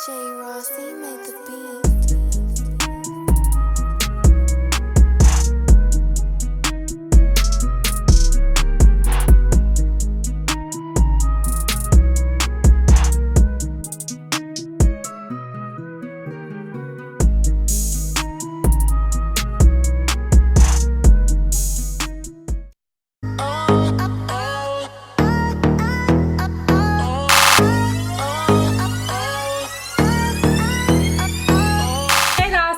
Rossi made the beat.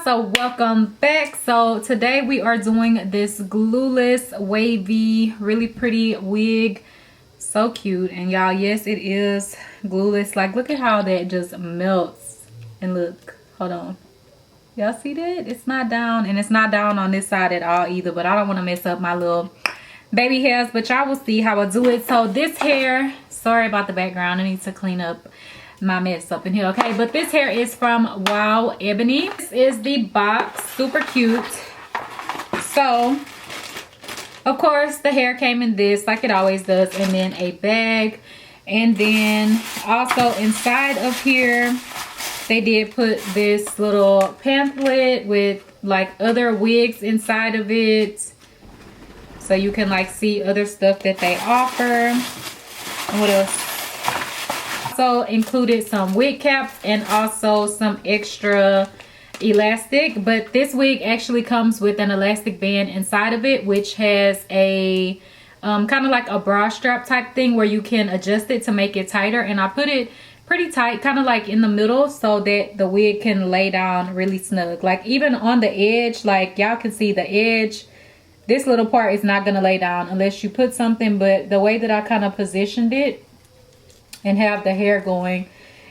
So welcome back. So today we are doing this glueless wavy really pretty wig. So cute. And y'all, yes, it is glueless. Like, look at how that just melts. And look, hold on, y'all see that? It's not down, and it's not down on this side at all either, but I don't want to mess up my little baby hairs, but y'all will see how I do it. So this hair, sorry about the background, I need to clean up my mess up in here. Okay, but this hair is from WowEbony. This is the box, super cute. So of course the hair came in this like it always does, and then a bag, and then also inside of here they did put this little pamphlet with like other wigs inside of it, so you can like see other stuff that they offer. And what else? Also included some wig caps and also some extra elastic, but this wig actually comes with an elastic band inside of it, which has a kind of like a bra strap type thing where you can adjust it to make it tighter, and I put it pretty tight, kind of like in the middle, so that the wig can lay down really snug. Like even on the edge, like y'all can see the edge, this little part is not going to lay down unless you put something, but the way that I kind of positioned it and have the hair going,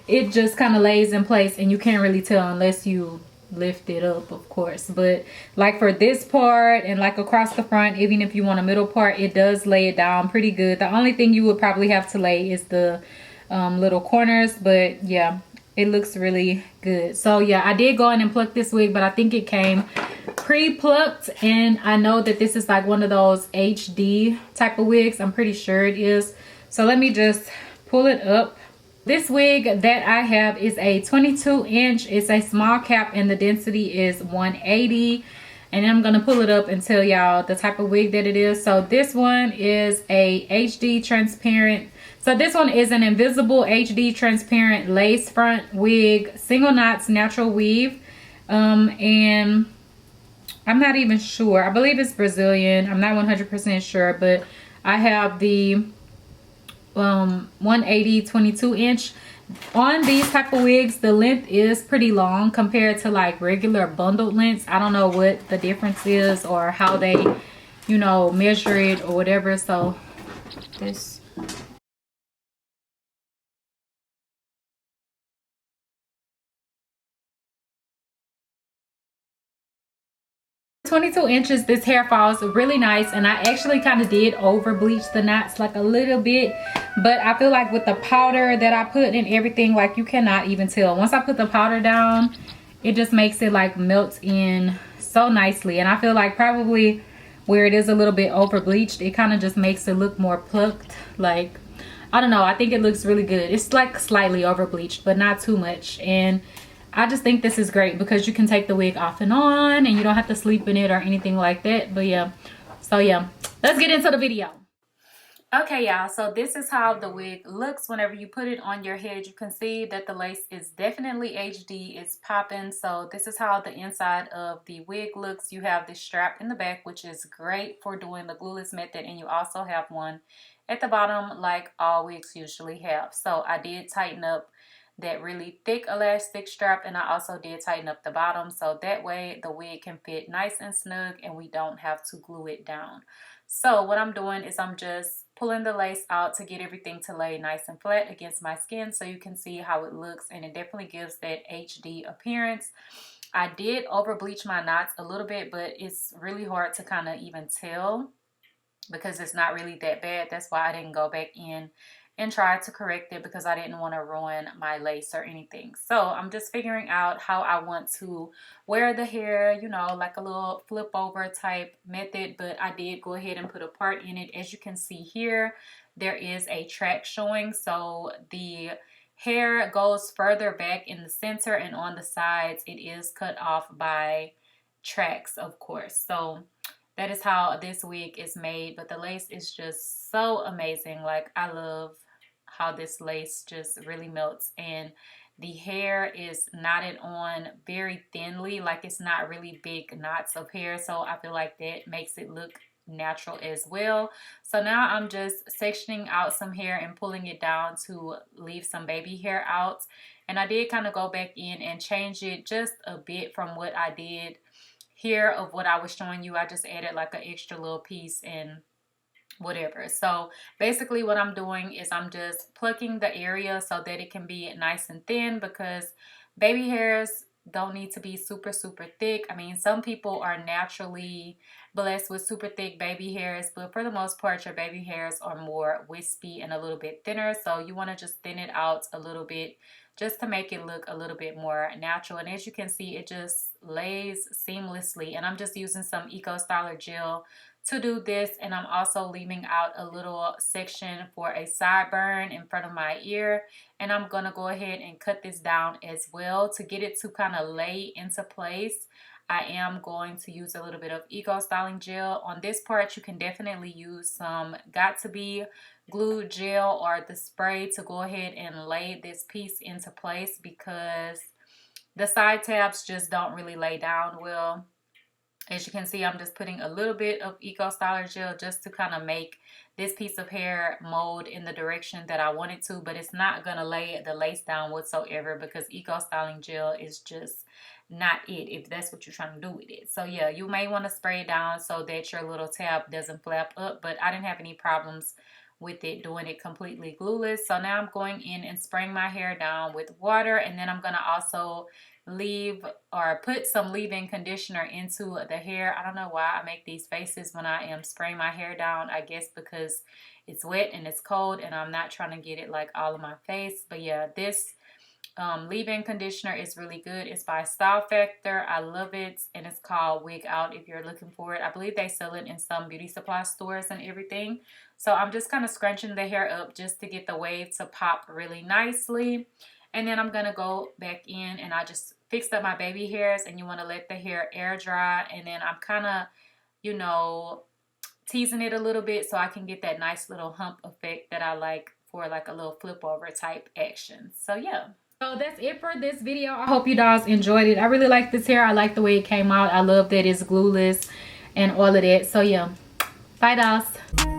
it just kind of lays in place, and you can't really tell unless you lift it up, of course. But like for this part and like across the front, even if you want a middle part, it does lay it down pretty good. The only thing you would probably have to lay is the little corners, but yeah, it looks really good. So yeah, I did go in and pluck this wig, but I think it came pre-plucked, and I know that this is like one of those HD type of wigs. I'm pretty sure it is. So let me just pull it up. This wig that I have is a 22 inch. It's a small cap and the density is 180. And I'm going to pull it up and tell y'all the type of wig that it is. So this one is a HD transparent. So this one is an invisible HD transparent lace front wig, single knots natural weave. And I'm not even sure. I believe it's Brazilian. I'm not 100% sure, but I have the 180 22 inch. On these type of wigs, the length is pretty long compared to like regular bundled lengths. I don't know what the difference is or how they, you know, measure it or whatever. So this, 22 inches, this hair falls really nice, and I actually kind of did over bleach the knots like a little bit, but I feel like with the powder that I put and everything, like you cannot even tell. Once I put the powder down, it just makes it like melt in so nicely, and I feel like probably where it is a little bit over bleached, it kind of just makes it look more plucked. Like, I don't know, I think it looks really good. It's like slightly over bleached, but not too much, and I just think this is great because you can take the wig off and on and you don't have to sleep in it or anything like that. But yeah, so yeah, let's get into the video. Okay, y'all, so this is how the wig looks whenever you put it on your head. You can see that the lace is definitely HD. It's popping. So this is how the inside of the wig looks. You have this strap in the back, which is great for doing the glueless method, and you also have one at the bottom like all wigs usually have. So I did tighten up that really thick elastic strap, and I also did tighten up the bottom so that way the wig can fit nice and snug and we don't have to glue it down. So what I'm doing is I'm just pulling the lace out to get everything to lay nice and flat against my skin so you can see how it looks, and it definitely gives that HD appearance. I did over bleach my knots a little bit, but it's really hard to kind of even tell because it's not really that bad. That's why I didn't go back in and try to correct it, because I didn't want to ruin my lace or anything. So I'm just figuring out how I want to wear the hair, you know, like a little flip over type method, but I did go ahead and put a part in it. As you can see here, there is a track showing, so the hair goes further back in the center, and on the sides it is cut off by tracks, of course. So that is how this wig is made, but the lace is just so amazing. Like, I love how this lace just really melts, and the hair is knotted on very thinly, like it's not really big knots of hair, so I feel like that makes it look natural as well. So now I'm just sectioning out some hair and pulling it down to leave some baby hair out. And I did kind of go back in and change it just a bit from what I did here of what I was showing you. I just added like an extra little piece and whatever. So basically what I'm doing is I'm just plucking the area so that it can be nice and thin, because baby hairs don't need to be super thick. I mean, some people are naturally blessed with super thick baby hairs, but for the most part your baby hairs are more wispy and a little bit thinner, so you want to just thin it out a little bit just to make it look a little bit more natural. And as you can see, it just lays seamlessly, and I'm just using some Eco Styler gel to do this. And I'm also leaving out a little section for a sideburn in front of my ear, and I'm gonna go ahead and cut this down as well to get it to kind of lay into place. I am going to use a little bit of Eco Styling gel. On this part, you can definitely use some Got To Be glue gel or the spray to go ahead and lay this piece into place, because the side tabs just don't really lay down well. As you can see, I'm just putting a little bit of Eco Styler gel just to kind of make this piece of hair mold in the direction that I want it to, but it's not going to lay the lace down whatsoever, because Eco Styling gel is just not it if that's what you're trying to do with it. So yeah, you may want to spray it down so that your little tab doesn't flap up, but I didn't have any problems with it doing it completely glueless. So now I'm going in and spraying my hair down with water, and then I'm going to also leave or put some leave-in conditioner into the hair. I don't know why I make these faces when I am spraying my hair down. I guess because it's wet and it's cold and I'm not trying to get it like all of my face. But yeah, this leave-in conditioner is really good. It's by Style Factor. I love it, and it's called Wig Out if you're looking for it. I believe they sell it in some beauty supply stores and everything. So I'm just kind of scrunching the hair up just to get the wave to pop really nicely. And then I'm going to go back in and I just fixed up my baby hairs, and you want to let the hair air dry. And then I'm kind of, you know, teasing it a little bit so I can get that nice little hump effect that I like for like a little flip over type action. So yeah. So that's it for this video. I hope you guys enjoyed it. I really like this hair. I like the way it came out. I love that it's glueless and all of that. So yeah. Bye, guys.